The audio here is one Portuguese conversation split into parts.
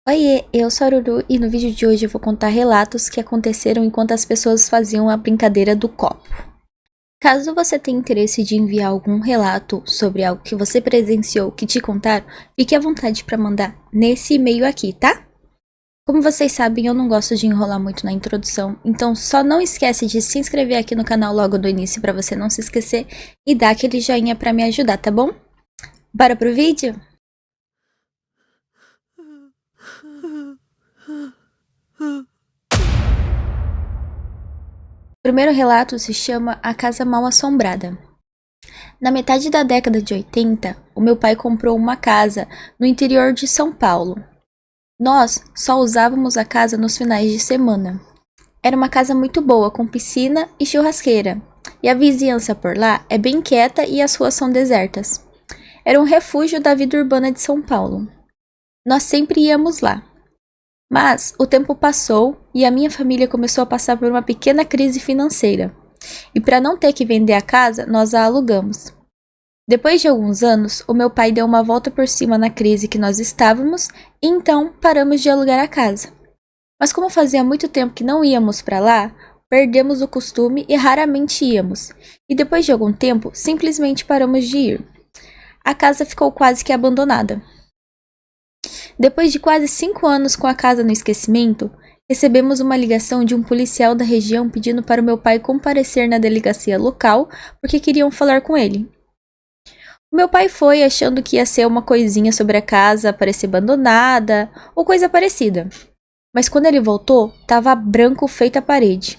Oiê, eu sou a Ruru e no vídeo de hoje eu vou contar relatos que aconteceram enquanto as pessoas faziam a brincadeira do copo. Caso você tenha interesse de enviar algum relato sobre algo que você presenciou que te contaram, fique à vontade para mandar nesse e-mail aqui, tá? Como vocês sabem, eu não gosto de enrolar muito na introdução, então só não esquece de se inscrever aqui no canal logo do início para você não se esquecer e dar aquele joinha para me ajudar, tá bom? Bora pro vídeo? O primeiro relato se chama A Casa Mal Assombrada. Na metade da década de 80, o meu pai comprou uma casa no interior de São Paulo. Nós só usávamos a casa nos finais de semana. Era uma casa muito boa, com piscina e churrasqueira, e a vizinhança por lá é bem quieta e as ruas são desertas. Era um refúgio da vida urbana de São Paulo. Nós sempre íamos lá. Mas o tempo passou e a minha família começou a passar por uma pequena crise financeira. E para não ter que vender a casa, nós a alugamos. Depois de alguns anos, o meu pai deu uma volta por cima na crise que nós estávamos e então paramos de alugar a casa. Mas como fazia muito tempo que não íamos para lá, perdemos o costume e raramente íamos. E depois de algum tempo, simplesmente paramos de ir. A casa ficou quase que abandonada. Depois de quase 5 anos com a casa no esquecimento, recebemos uma ligação de um policial da região pedindo para o meu pai comparecer na delegacia local porque queriam falar com ele. O meu pai foi achando que ia ser uma coisinha sobre a casa parecer abandonada ou coisa parecida. Mas quando ele voltou, tava branco feito a parede.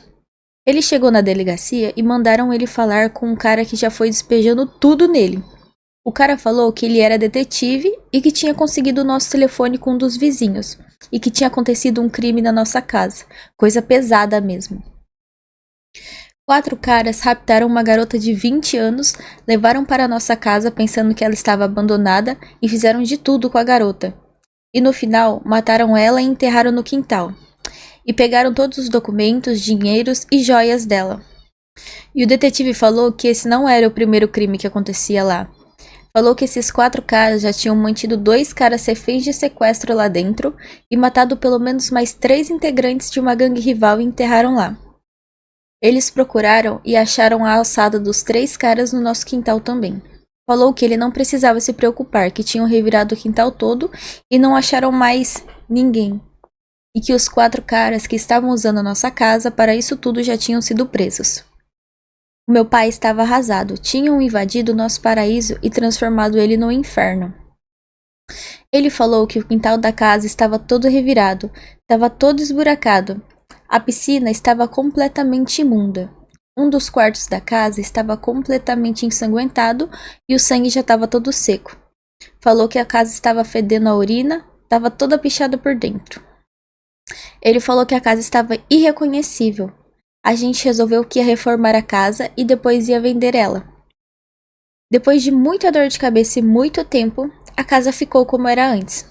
Ele chegou na delegacia e mandaram ele falar com um cara que já foi despejando tudo nele. O cara falou que ele era detetive e que tinha conseguido o nosso telefone com um dos vizinhos e que tinha acontecido um crime na nossa casa, coisa pesada mesmo. 4 caras raptaram uma garota de 20 anos, levaram para nossa casa pensando que ela estava abandonada e fizeram de tudo com a garota. E no final, mataram ela e enterraram no quintal. E pegaram todos os documentos, dinheiros e joias dela. E o detetive falou que esse não era o primeiro crime que acontecia lá. Falou que esses 4 caras já tinham mantido 2 caras reféns de sequestro lá dentro e matado pelo menos mais 3 integrantes de uma gangue rival e enterraram lá. Eles procuraram e acharam a alçada dos 3 caras no nosso quintal também. Falou que ele não precisava se preocupar, que tinham revirado o quintal todo e não acharam mais ninguém. E que os 4 caras que estavam usando a nossa casa para isso tudo já tinham sido presos. O meu pai estava arrasado, tinham invadido nosso paraíso e transformado ele no inferno. Ele falou que o quintal da casa estava todo revirado, estava todo esburacado. A piscina estava completamente imunda. Um dos quartos da casa estava completamente ensanguentado e o sangue já estava todo seco. Falou que a casa estava fedendo a urina, estava toda pichada por dentro. Ele falou que a casa estava irreconhecível. A gente resolveu que ia reformar a casa e depois ia vender ela. Depois de muita dor de cabeça e muito tempo, a casa ficou como era antes.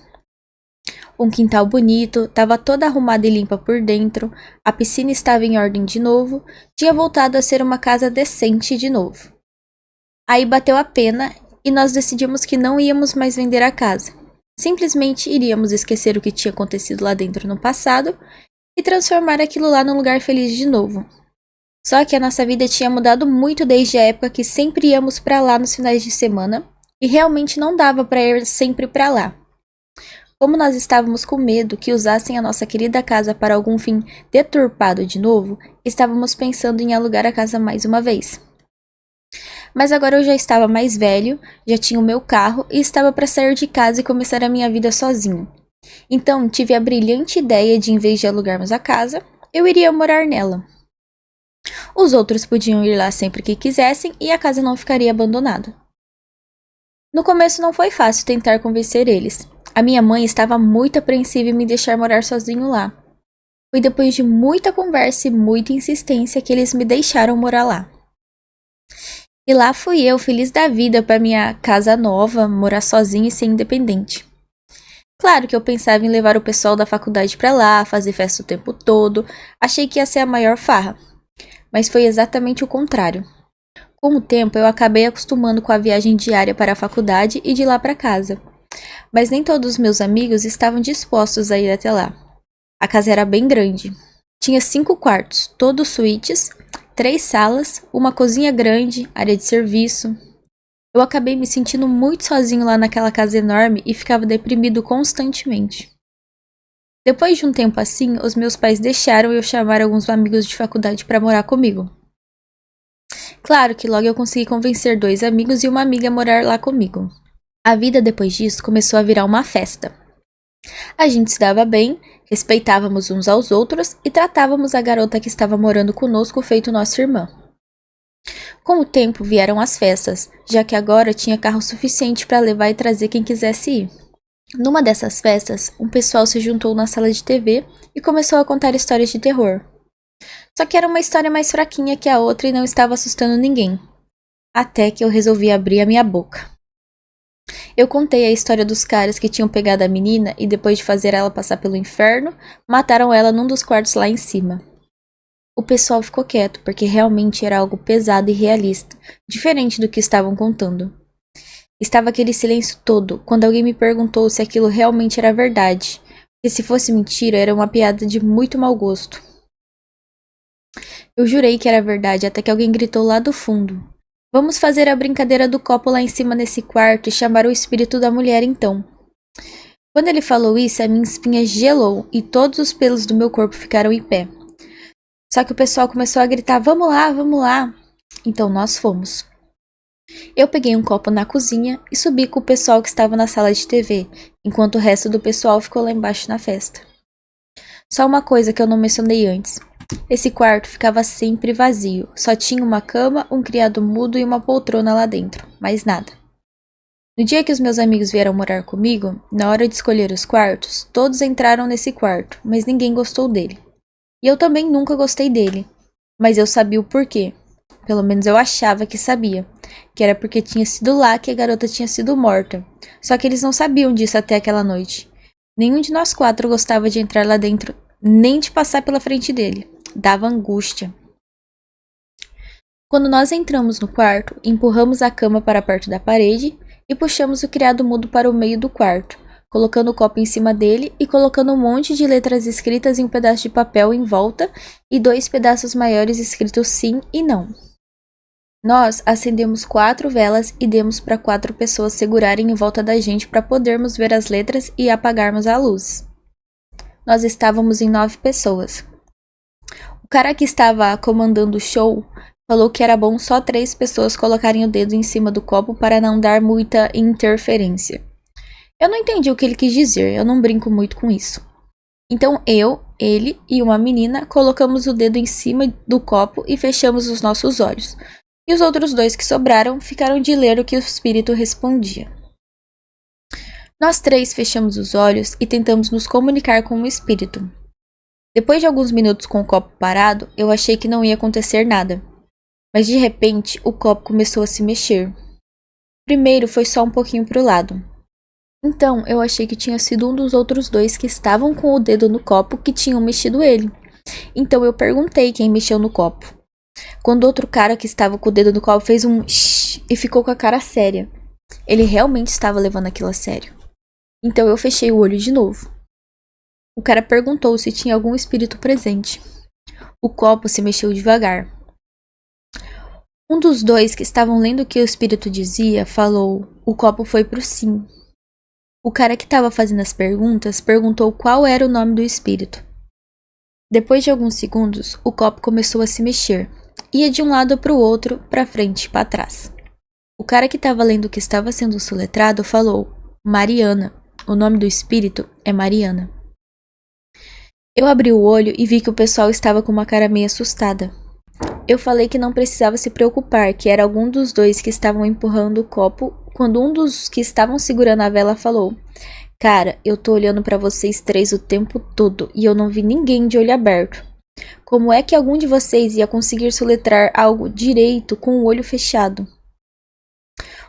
Um quintal bonito, estava toda arrumada e limpa por dentro, a piscina estava em ordem de novo, tinha voltado a ser uma casa decente de novo. Aí bateu a pena e nós decidimos que não íamos mais vender a casa. Simplesmente iríamos esquecer o que tinha acontecido lá dentro no passado e transformar aquilo lá num lugar feliz de novo. Só que a nossa vida tinha mudado muito desde a época que sempre íamos para lá nos finais de semana e realmente não dava para ir sempre para lá. Como nós estávamos com medo que usassem a nossa querida casa para algum fim deturpado de novo, estávamos pensando em alugar a casa mais uma vez. Mas agora eu já estava mais velho, já tinha o meu carro e estava para sair de casa e começar a minha vida sozinho. Então tive a brilhante ideia de, em vez de alugarmos a casa, eu iria morar nela. Os outros podiam ir lá sempre que quisessem e a casa não ficaria abandonada. No começo não foi fácil tentar convencer eles. A minha mãe estava muito apreensiva em me deixar morar sozinho lá. Foi depois de muita conversa e muita insistência que eles me deixaram morar lá. E lá fui eu, feliz da vida, para minha casa nova, morar sozinha e ser independente. Claro que eu pensava em levar o pessoal da faculdade para lá, fazer festa o tempo todo, achei que ia ser a maior farra. Mas foi exatamente o contrário. Com o tempo, eu acabei acostumando com a viagem diária para a faculdade e de lá para casa. Mas nem todos os meus amigos estavam dispostos a ir até lá. A casa era bem grande. Tinha 5 quartos, todos suítes, 3 salas, uma cozinha grande, área de serviço. Eu acabei me sentindo muito sozinho lá naquela casa enorme e ficava deprimido constantemente. Depois de um tempo assim, os meus pais deixaram eu chamar alguns amigos de faculdade para morar comigo. Claro que logo eu consegui convencer 2 amigos e uma amiga a morar lá comigo. A vida depois disso começou a virar uma festa. A gente se dava bem, respeitávamos uns aos outros e tratávamos a garota que estava morando conosco feito nossa irmã. Com o tempo vieram as festas, já que agora tinha carro suficiente para levar e trazer quem quisesse ir. Numa dessas festas, um pessoal se juntou na sala de TV e começou a contar histórias de terror. Só que era uma história mais fraquinha que a outra e não estava assustando ninguém. Até que eu resolvi abrir a minha boca. Eu contei a história dos caras que tinham pegado a menina e depois de fazer ela passar pelo inferno, mataram ela num dos quartos lá em cima. O pessoal ficou quieto porque realmente era algo pesado e realista, diferente do que estavam contando. Estava aquele silêncio todo quando alguém me perguntou se aquilo realmente era verdade, porque se fosse mentira era uma piada de muito mau gosto. Eu jurei que era verdade até que alguém gritou lá do fundo: "Vamos fazer a brincadeira do copo lá em cima nesse quarto e chamar o espírito da mulher então." Quando ele falou isso, a minha espinha gelou e todos os pelos do meu corpo ficaram em pé. Só que o pessoal começou a gritar: "Vamos lá, vamos lá." Então nós fomos. Eu peguei um copo na cozinha e subi com o pessoal que estava na sala de TV, enquanto o resto do pessoal ficou lá embaixo na festa. Só uma coisa que eu não mencionei antes. Esse quarto ficava sempre vazio, só tinha uma cama, um criado mudo e uma poltrona lá dentro, mais nada. No dia que os meus amigos vieram morar comigo, na hora de escolher os quartos, todos entraram nesse quarto, mas ninguém gostou dele. E eu também nunca gostei dele, mas eu sabia o porquê. Pelo menos eu achava que sabia, que era porque tinha sido lá que a garota tinha sido morta. Só que eles não sabiam disso até aquela noite. Nenhum de nós 4 gostava de entrar lá dentro, nem de passar pela frente dele. Dava angústia. Quando nós entramos no quarto, empurramos a cama para perto da parede e puxamos o criado mudo para o meio do quarto, colocando o copo em cima dele e colocando um monte de letras escritas em um pedaço de papel em volta e 2 pedaços maiores escritos sim e não. Nós acendemos 4 velas e demos para 4 pessoas segurarem em volta da gente para podermos ver as letras e apagarmos a luz. Nós estávamos em 9 pessoas. O cara que estava comandando o show falou que era bom só 3 pessoas colocarem o dedo em cima do copo para não dar muita interferência. Eu não entendi o que ele quis dizer, eu não brinco muito com isso. Então eu, ele e uma menina colocamos o dedo em cima do copo e fechamos os nossos olhos. E os outros 2 que sobraram ficaram de ler o que o espírito respondia. Nós 3 fechamos os olhos e tentamos nos comunicar com o espírito. Depois de alguns minutos com o copo parado, eu achei que não ia acontecer nada. Mas de repente, o copo começou a se mexer. Primeiro foi só um pouquinho para o lado. Então, eu achei que tinha sido um dos outros 2 que estavam com o dedo no copo que tinham mexido ele. Então eu perguntei quem mexeu no copo. Quando outro cara que estava com o dedo no copo fez um shh e ficou com a cara séria. Ele realmente estava levando aquilo a sério. Então eu fechei o olho de novo. O cara perguntou se tinha algum espírito presente. O copo se mexeu devagar. Um dos 2 que estavam lendo o que o espírito dizia falou: "O copo foi pro sim." O cara que estava fazendo as perguntas perguntou qual era o nome do espírito. Depois de alguns segundos, o copo começou a se mexer. Ia de um lado para o outro, para frente e para trás. O cara que estava lendo o que estava sendo soletrado falou: "Mariana. O nome do espírito é Mariana." Eu abri o olho e vi que o pessoal estava com uma cara meio assustada. Eu falei que não precisava se preocupar, que era algum dos 2 que estavam empurrando o copo, quando um dos que estavam segurando a vela falou: "Cara, eu tô olhando pra vocês 3 o tempo todo e eu não vi ninguém de olho aberto. Como é que algum de vocês ia conseguir soletrar algo direito com o olho fechado?"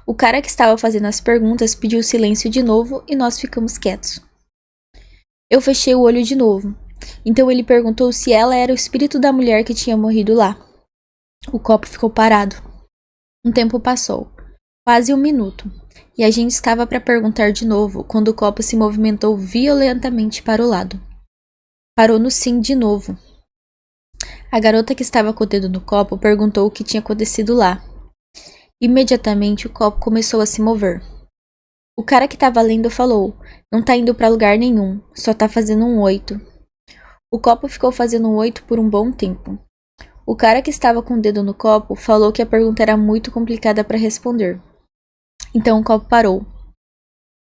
O cara que estava fazendo as perguntas pediu silêncio de novo e nós ficamos quietos. Eu fechei o olho de novo. Então ele perguntou se ela era o espírito da mulher que tinha morrido lá. O copo ficou parado. Um tempo passou, quase 1 minuto, e a gente estava para perguntar de novo quando o copo se movimentou violentamente para o lado. Parou no sim de novo. A garota que estava com o dedo no copo perguntou o que tinha acontecido lá. Imediatamente o copo começou a se mover. O cara que estava lendo falou: "Não tá indo para lugar nenhum, só tá fazendo um 8." O copo ficou fazendo um 8 por um bom tempo. O cara que estava com o dedo no copo falou que a pergunta era muito complicada para responder. Então o copo parou.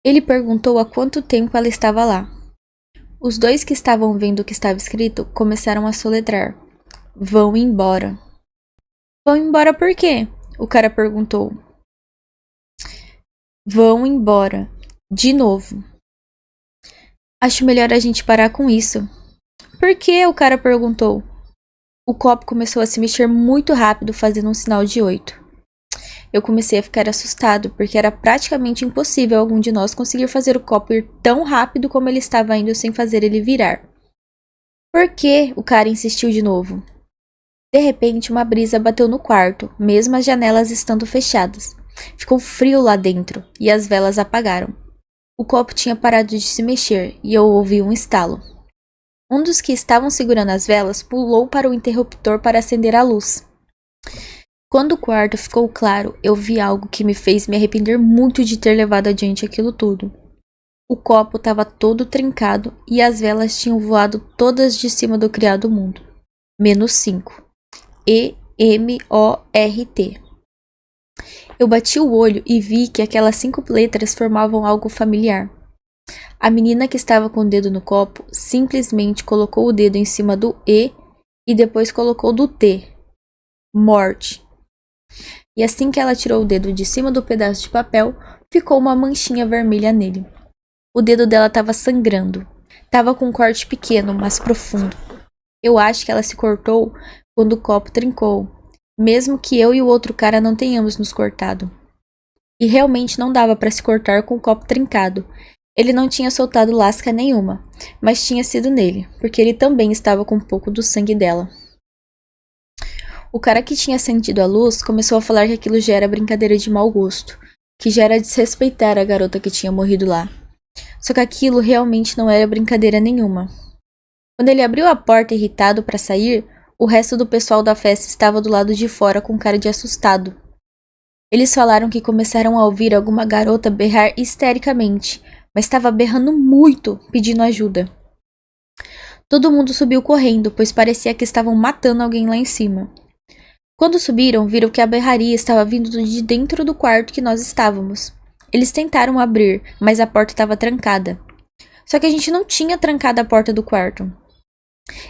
Ele perguntou há quanto tempo ela estava lá. Os dois que estavam vendo o que estava escrito começaram a soletrar: "Vão embora." "Vão embora por quê?" O cara perguntou. "Vão embora." De novo. "Acho melhor a gente parar com isso." "Por quê?" O cara perguntou. O copo começou a se mexer muito rápido, fazendo um sinal de 8. Eu comecei a ficar assustado, porque era praticamente impossível algum de nós conseguir fazer o copo ir tão rápido como ele estava indo sem fazer ele virar. "Por quê?" O cara insistiu de novo. De repente, uma brisa bateu no quarto, mesmo as janelas estando fechadas. Ficou frio lá dentro, e as velas apagaram. O copo tinha parado de se mexer, e eu ouvi um estalo. Um dos que estavam segurando as velas pulou para o interruptor para acender a luz. Quando o quarto ficou claro, eu vi algo que me fez me arrepender muito de ter levado adiante aquilo tudo. O copo estava todo trincado e as velas tinham voado todas de cima do criado mundo. -5. EMORT. Eu bati o olho e vi que aquelas 5 letras formavam algo familiar. A menina que estava com o dedo no copo simplesmente colocou o dedo em cima do E e depois colocou do T. Morte. E assim que ela tirou o dedo de cima do pedaço de papel, ficou uma manchinha vermelha nele. O dedo dela estava sangrando. Tava com um corte pequeno, mas profundo. Eu acho que ela se cortou quando o copo trincou, mesmo que eu e o outro cara não tenhamos nos cortado. E realmente não dava para se cortar com o copo trincado. Ele não tinha soltado lasca nenhuma, mas tinha sido nele, porque ele também estava com um pouco do sangue dela. O cara que tinha acendido a luz começou a falar que aquilo já era brincadeira de mau gosto, que já era desrespeitar a garota que tinha morrido lá. Só que aquilo realmente não era brincadeira nenhuma. Quando ele abriu a porta irritado para sair, o resto do pessoal da festa estava do lado de fora com cara de assustado. Eles falaram que começaram a ouvir alguma garota berrar histericamente, mas estava berrando muito, pedindo ajuda. Todo mundo subiu correndo, pois parecia que estavam matando alguém lá em cima. Quando subiram, viram que a berraria estava vindo de dentro do quarto que nós estávamos. Eles tentaram abrir, mas a porta estava trancada. Só que a gente não tinha trancado a porta do quarto.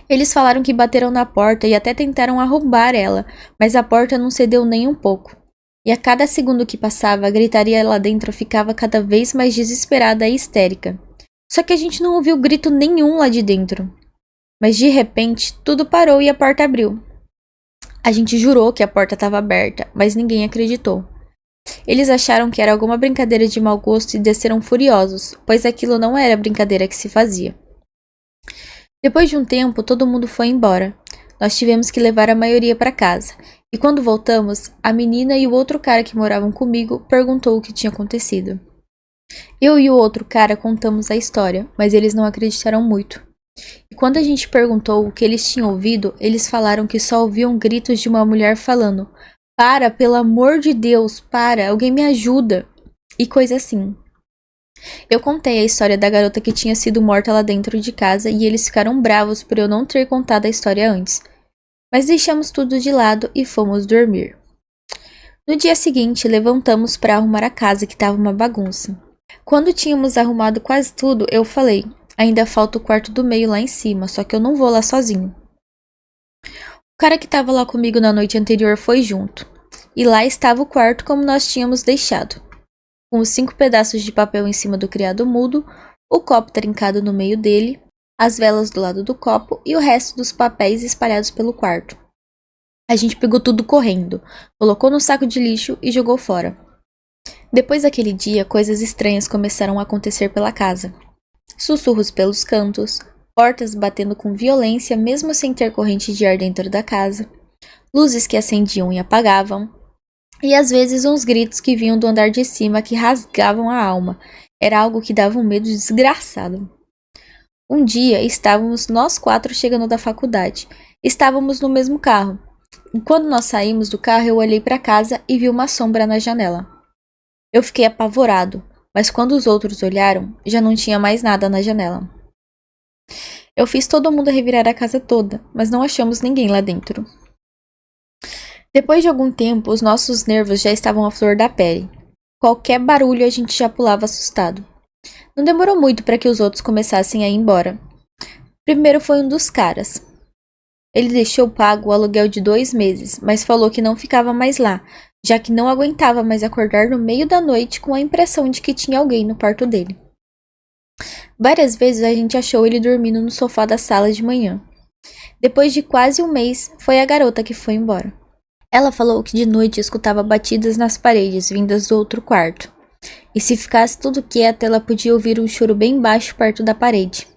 Eles falaram que bateram na porta e até tentaram arrombar ela, mas a porta não cedeu nem um pouco. E a cada segundo que passava, a gritaria lá dentro ficava cada vez mais desesperada e histérica. Só que a gente não ouviu grito nenhum lá de dentro. Mas de repente, tudo parou e a porta abriu. A gente jurou que a porta estava aberta, mas ninguém acreditou. Eles acharam que era alguma brincadeira de mau gosto e desceram furiosos, pois aquilo não era brincadeira que se fazia. Depois de um tempo, todo mundo foi embora. Nós tivemos que levar a maioria para casa. E quando voltamos, a menina e o outro cara que moravam comigo perguntou o que tinha acontecido. Eu e o outro cara contamos a história, mas eles não acreditaram muito. E quando a gente perguntou o que eles tinham ouvido, eles falaram que só ouviam gritos de uma mulher falando: "Para, pelo amor de Deus, para, alguém me ajuda!" E coisa assim. Eu contei a história da garota que tinha sido morta lá dentro de casa e eles ficaram bravos por eu não ter contado a história antes. Mas deixamos tudo de lado e fomos dormir. No dia seguinte, levantamos para arrumar a casa, que estava uma bagunça. Quando tínhamos arrumado quase tudo, eu falei: "Ainda falta o quarto do meio lá em cima, só que eu não vou lá sozinho." O cara que estava lá comigo na noite anterior foi junto. E lá estava o quarto como nós tínhamos deixado, com os 5 pedaços de papel em cima do criado mudo, o copo trincado no meio dele, as velas do lado do copo e o resto dos papéis espalhados pelo quarto. A gente pegou tudo correndo, colocou no saco de lixo e jogou fora. Depois daquele dia, coisas estranhas começaram a acontecer pela casa. Sussurros pelos cantos, portas batendo com violência mesmo sem ter corrente de ar dentro da casa, luzes que acendiam e apagavam. e às vezes uns gritos que vinham do andar de cima que rasgavam a alma. Era algo que dava um medo desgraçado. Um dia estávamos nós quatro chegando da faculdade. Estávamos no mesmo carro. E quando nós saímos do carro, eu olhei para casa e vi uma sombra na janela. Eu fiquei apavorado, mas quando os outros olharam, já não tinha mais nada na janela. Eu fiz todo mundo revirar a casa toda, mas não achamos ninguém lá dentro. Depois de algum tempo, os nossos nervos já estavam à flor da pele. Qualquer barulho a gente já pulava assustado. Não demorou muito para que os outros começassem a ir embora. Primeiro foi um dos caras. Ele deixou pago o aluguel de 2 meses, mas falou que não ficava mais lá, já que não aguentava mais acordar no meio da noite com a impressão de que tinha alguém no quarto dele. Várias vezes a gente achou ele dormindo no sofá da sala de manhã. Depois de quase um mês, foi a garota que foi embora. Ela falou que de noite escutava batidas nas paredes vindas do outro quarto. E se ficasse tudo quieto, ela podia ouvir um choro bem baixo perto da parede.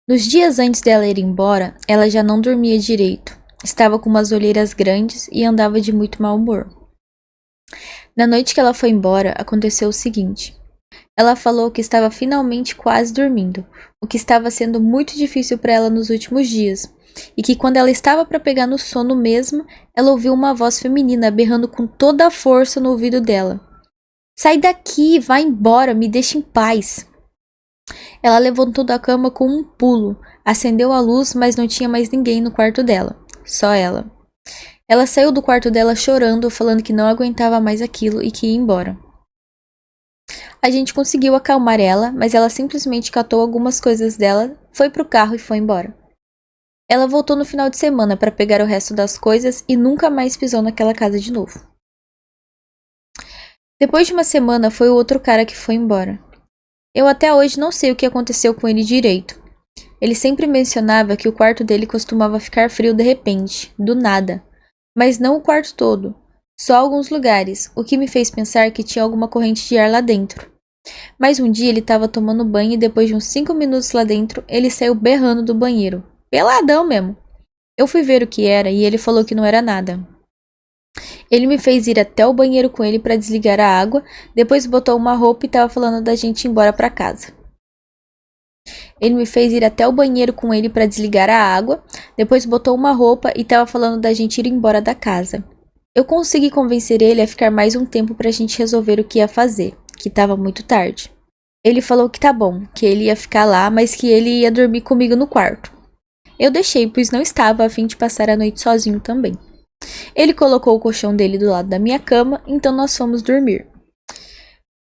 Nos dias antes dela ir embora, ela já não dormia direito. Estava com umas olheiras grandes e andava de muito mau humor. Na noite que ela foi embora, aconteceu o seguinte. Ela falou que estava finalmente quase dormindo, o que estava sendo muito difícil para ela nos últimos dias, e que quando ela estava para pegar no sono mesmo, ela ouviu uma voz feminina berrando com toda a força no ouvido dela. Sai daqui, vai embora, me deixa em paz. Ela levantou da cama com um pulo, acendeu a luz, mas não tinha mais ninguém no quarto dela, só ela. Ela saiu do quarto dela chorando, falando que não aguentava mais aquilo e que ia embora. A gente conseguiu acalmar ela, mas ela simplesmente catou algumas coisas dela, foi pro carro e foi embora. Ela voltou no final de semana para pegar o resto das coisas e nunca mais pisou naquela casa de novo. Depois de uma semana, foi o outro cara que foi embora. Eu até hoje não sei o que aconteceu com ele direito. Ele sempre mencionava que o quarto dele costumava ficar frio de repente, do nada. Mas não o quarto todo, só alguns lugares, o que me fez pensar que tinha alguma corrente de ar lá dentro. Mas um dia ele estava tomando banho e depois de uns 5 minutos lá dentro, ele saiu berrando do banheiro. Peladão mesmo. Eu fui ver o que era e ele falou que não era nada. Ele me fez ir até o banheiro com ele para desligar a água, depois botou uma roupa e estava falando da gente ir embora para casa. Ele me fez ir até o banheiro com ele para desligar a água, depois botou uma roupa e estava falando da gente ir embora da casa. Eu consegui convencer ele a ficar mais um tempo para a gente resolver o que ia fazer, que estava muito tarde. Ele falou que tá bom, que ele ia ficar lá, mas que ele ia dormir comigo no quarto. Eu deixei, pois não estava a fim de passar a noite sozinho também. Ele colocou o colchão dele do lado da minha cama, então nós fomos dormir.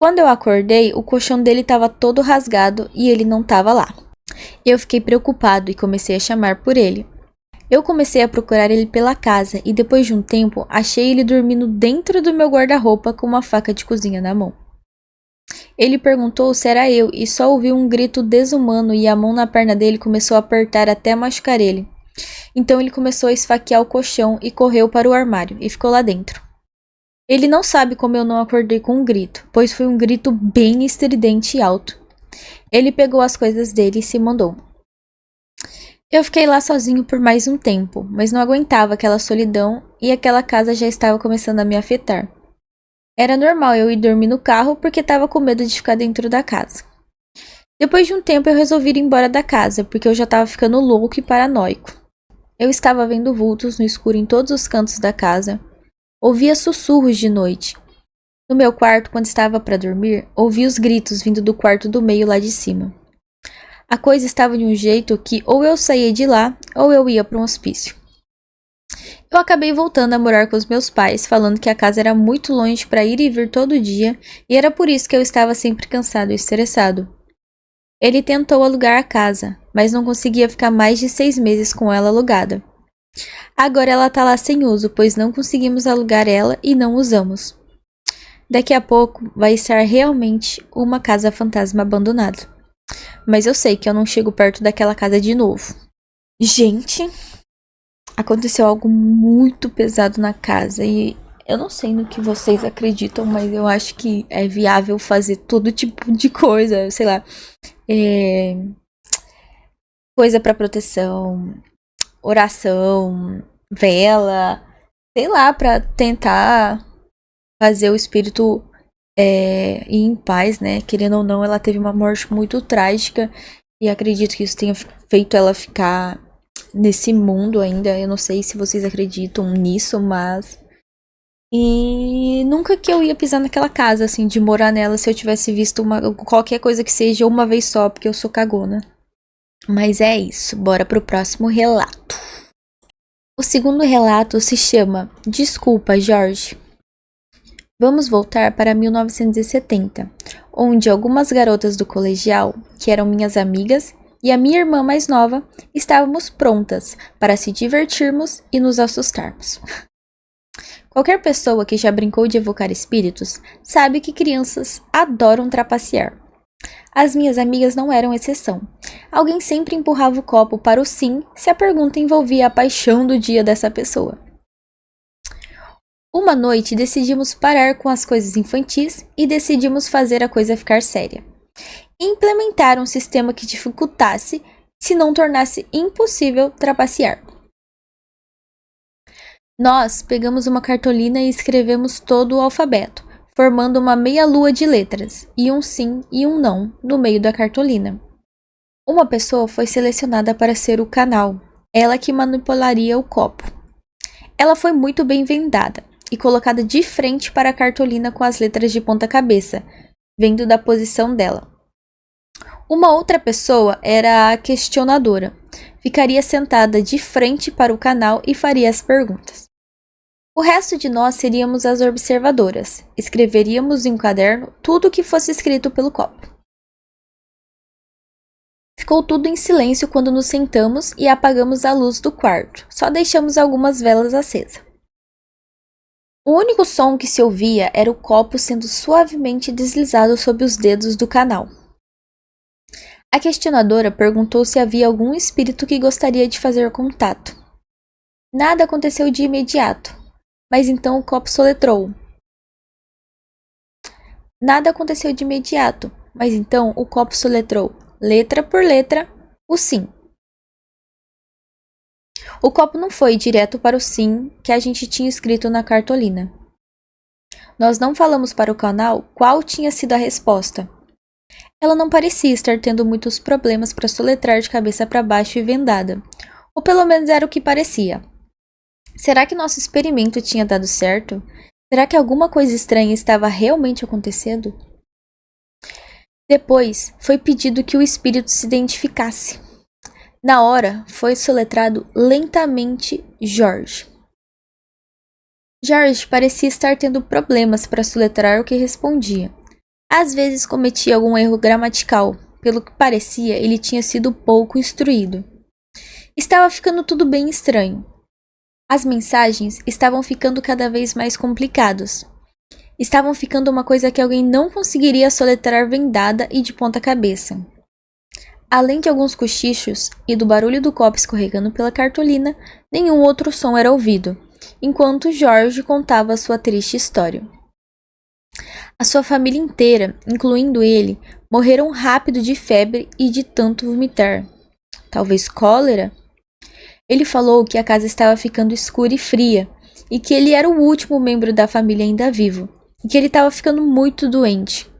Quando eu acordei, o colchão dele estava todo rasgado e ele não estava lá. Eu fiquei preocupado e comecei a chamar por ele. Eu comecei a procurar ele pela casa e depois de um tempo achei ele dormindo dentro do meu guarda-roupa com uma faca de cozinha na mão. Ele perguntou se era eu e só ouviu um grito desumano e a mão na perna dele começou a apertar até machucar ele. Então ele começou a esfaquear o colchão e correu para o armário e ficou lá dentro. Ele não sabe como eu não acordei com um grito, pois foi um grito bem estridente e alto. Ele pegou as coisas dele e se mandou. Eu fiquei lá sozinho por mais um tempo, mas não aguentava aquela solidão e aquela casa já estava começando a me afetar. Era normal eu ir dormir no carro porque estava com medo de ficar dentro da casa. Depois de um tempo eu resolvi ir embora da casa porque eu já estava ficando louco e paranoico. Eu estava vendo vultos no escuro em todos os cantos da casa. Ouvia sussurros de noite. No meu quarto, quando estava para dormir, ouvi os gritos vindo do quarto do meio lá de cima. A coisa estava de um jeito que ou eu saía de lá ou eu ia para um hospício. Eu acabei voltando a morar com os meus pais, falando que a casa era muito longe para ir e vir todo dia e era por isso que eu estava sempre cansado e estressado. Ele tentou alugar a casa, mas não conseguia ficar mais de 6 meses com ela alugada. Agora ela tá lá sem uso, pois não conseguimos alugar ela e não usamos. Daqui a pouco vai estar realmente uma casa fantasma abandonada. Mas eu sei que eu não chego perto daquela casa de novo. Gente, aconteceu algo muito pesado na casa e eu não sei no que vocês acreditam, mas eu acho que é viável fazer todo tipo de coisa, sei lá, coisa pra proteção, oração, vela, sei lá, pra tentar fazer o espírito ir em paz, né? Querendo ou não, ela teve uma morte muito trágica e acredito que isso tenha feito ela ficar nesse mundo ainda. Eu não sei se vocês acreditam nisso, mas. E nunca que eu ia pisar naquela casa, assim, de morar nela se eu tivesse visto qualquer coisa que seja uma vez só, porque eu sou cagona. Mas é isso, bora pro próximo relato. O segundo relato se chama Desculpa, Jorge. Vamos voltar para 1970, onde algumas garotas do colegial, que eram minhas amigas, e a minha irmã mais nova, estávamos prontas para se divertirmos e nos assustarmos. Qualquer pessoa que já brincou de evocar espíritos sabe que crianças adoram trapacear. As minhas amigas não eram exceção. Alguém sempre empurrava o copo para o sim se a pergunta envolvia a paixão do dia dessa pessoa. Uma noite decidimos parar com as coisas infantis e decidimos fazer a coisa ficar séria. Implementar um sistema que dificultasse, se não tornasse impossível, trapacear. Nós pegamos uma cartolina e escrevemos todo o alfabeto, formando uma meia-lua de letras, e um sim e um não no meio da cartolina. Uma pessoa foi selecionada para ser o canal, ela que manipularia o copo. Ela foi muito bem vendada e colocada de frente para a cartolina com as letras de ponta cabeça, vendo da posição dela. Uma outra pessoa era a questionadora. Ficaria sentada de frente para o canal e faria as perguntas. O resto de nós seríamos as observadoras. Escreveríamos em um caderno tudo o que fosse escrito pelo copo. Ficou tudo em silêncio quando nos sentamos e apagamos a luz do quarto. Só deixamos algumas velas acesas. O único som que se ouvia era o copo sendo suavemente deslizado sob os dedos do canal. A questionadora perguntou se havia algum espírito que gostaria de fazer contato. Nada aconteceu de imediato, mas então o copo soletrou. Nada aconteceu de imediato, mas então o copo soletrou, letra por letra, o sim. O copo não foi direto para o sim que a gente tinha escrito na cartolina. Nós não falamos para o canal qual tinha sido a resposta. Ela não parecia estar tendo muitos problemas para soletrar de cabeça para baixo e vendada. Ou pelo menos era o que parecia. Será que nosso experimento tinha dado certo? Será que alguma coisa estranha estava realmente acontecendo? Depois, foi pedido que o espírito se identificasse. Na hora, foi soletrado lentamente Jorge. Jorge parecia estar tendo problemas para soletrar o que respondia. Às vezes cometia algum erro gramatical. Pelo que parecia, ele tinha sido pouco instruído. Estava ficando tudo bem estranho. As mensagens estavam ficando cada vez mais complicadas. Estavam ficando uma coisa que alguém não conseguiria soletrar vendada e de ponta cabeça. Além de alguns cochichos e do barulho do copo escorregando pela cartolina, nenhum outro som era ouvido, enquanto Jorge contava sua triste história. A sua família inteira, incluindo ele, morreram rápido de febre e de tanto vomitar. Talvez cólera? Ele falou que a casa estava ficando escura e fria, e que ele era o último membro da família ainda vivo, e que ele estava ficando muito doente.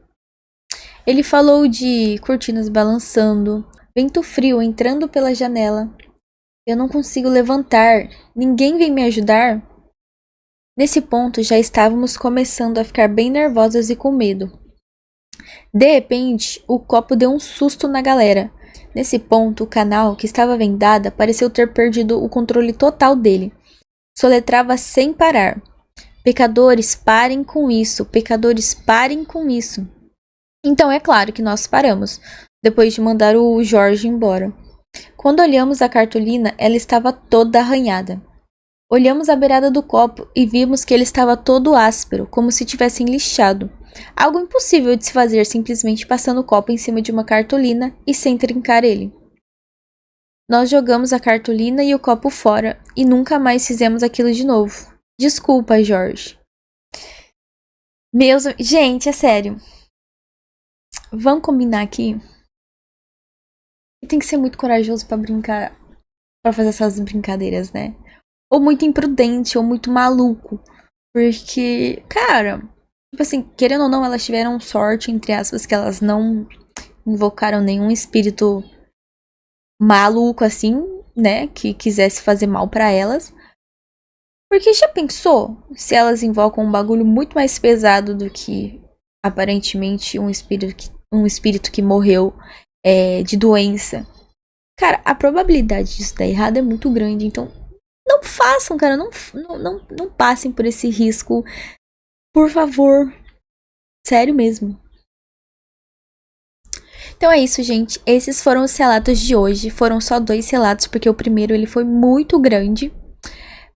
Ele falou de cortinas balançando, vento frio entrando pela janela. Eu não consigo levantar, ninguém vem me ajudar? Nesse ponto já estávamos começando a ficar bem nervosas e com medo. De repente, o copo deu um susto na galera. Nesse ponto, o canal, que estava vendada, pareceu ter perdido o controle total dele. Soletrava sem parar. Pecadores, parem com isso. Pecadores, parem com isso. Então é claro que nós paramos, depois de mandar o Jorge embora. Quando olhamos a cartolina, ela estava toda arranhada. Olhamos a beirada do copo e vimos que ele estava todo áspero, como se tivessem lixado. Algo impossível de se fazer simplesmente passando o copo em cima de uma cartolina e sem trincar ele. Nós jogamos a cartolina e o copo fora e nunca mais fizemos aquilo de novo. Desculpa, Jorge. Gente, é sério. Vamos combinar aqui? Tem que ser muito corajoso pra brincar, pra fazer essas brincadeiras, né? Ou muito imprudente, ou muito maluco. Porque, cara, tipo assim, querendo ou não, elas tiveram sorte, entre aspas, que elas não invocaram nenhum espírito maluco assim, né, que quisesse fazer mal pra elas. Porque já pensou se elas invocam um bagulho muito mais pesado do que aparentemente um espírito que morreu de doença? Cara, a probabilidade disso dar errado é muito grande. Então, não façam, cara. Não passem por esse risco. Por favor. Sério mesmo. Então é isso, gente. Esses foram os relatos de hoje. Foram só 2 relatos, porque o primeiro ele foi muito grande.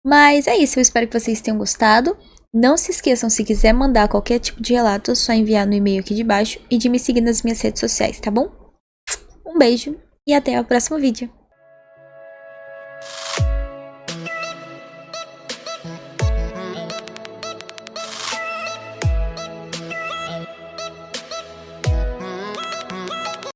Mas é isso, eu espero que vocês tenham gostado. Não se esqueçam, se quiser mandar qualquer tipo de relato, é só enviar no e-mail aqui de baixo e de me seguir nas minhas redes sociais, tá bom? Um beijo e até o próximo vídeo.